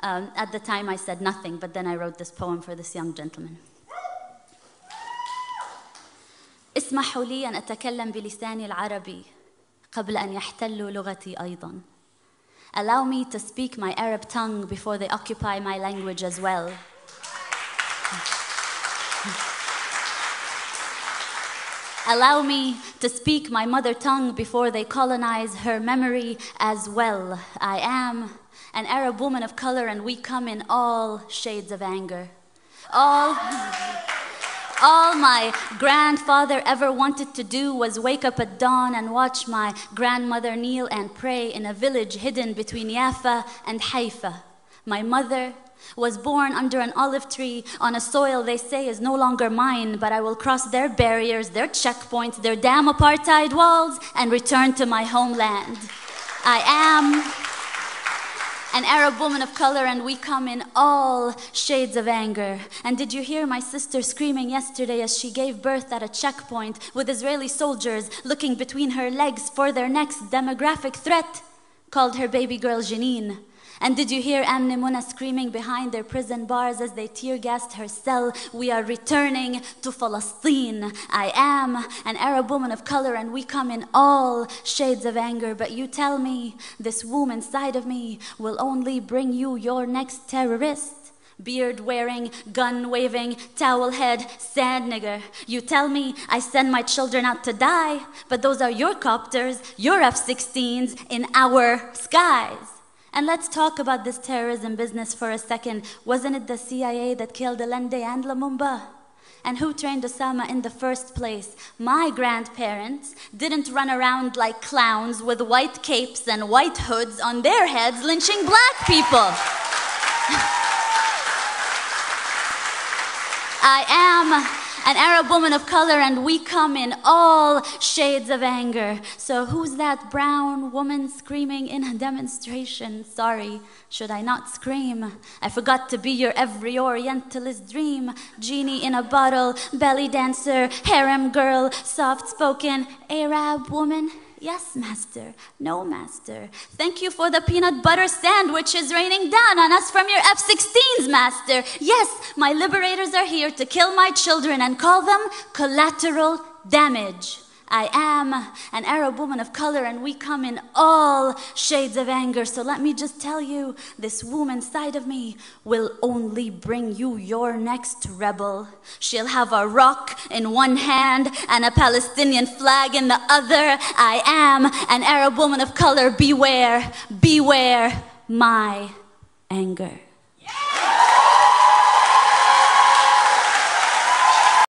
At the time I said nothing, but then I wrote this poem for this young gentleman. اسمحوا لي أن أتكلم بلساني العربي قبل أن يحتلوا لغتي أيضاً. Allow me to speak my Arab tongue before they occupy my language as well. Allow me to speak my mother tongue before they colonize her memory as well. I am an Arab woman of color, and we come in all shades of anger. All my grandfather ever wanted to do was wake up at dawn and watch my grandmother kneel and pray in a village hidden between Yafa and Haifa. My mother was born under an olive tree on a soil they say is no longer mine, but I will cross their barriers, their checkpoints, their damn apartheid walls, and return to my homeland. I am an Arab woman of color, and we come in all shades of anger. And did you hear my sister screaming yesterday as she gave birth at a checkpoint with Israeli soldiers looking between her legs for their next demographic threat? Called her baby girl Janine. And did you hear Amne Muna screaming behind their prison bars as they tear-gassed her cell? We are returning to Palestine. I am an Arab woman of color, and we come in all shades of anger. But you tell me this womb inside of me will only bring you your next terrorist. Beard-wearing, gun-waving, towel-head, sand nigger. You tell me I send my children out to die, but those are your copters, your F-16s in our skies. And let's talk about this terrorism business for a second. Wasn't it the CIA that killed Allende and Lumumba? And who trained Osama in the first place? My grandparents didn't run around like clowns with white capes and white hoods on their heads lynching black people. I am an Arab woman of color, and we come in all shades of anger. So who's that brown woman screaming in a demonstration? Sorry, should I not scream? I forgot to be your every Orientalist dream. Genie in a bottle, belly dancer, harem girl, soft-spoken Arab woman. Yes, master. No, master. Thank you for the peanut butter sandwiches raining down on us from your F-16s, master. Yes, my liberators are here to kill my children and call them collateral damage. I am an Arab woman of color, and we come in all shades of anger. So let me just tell you, this womb inside of me will only bring you your next rebel. She'll have a rock in one hand and a Palestinian flag in the other. I am an Arab woman of color. Beware, beware my anger.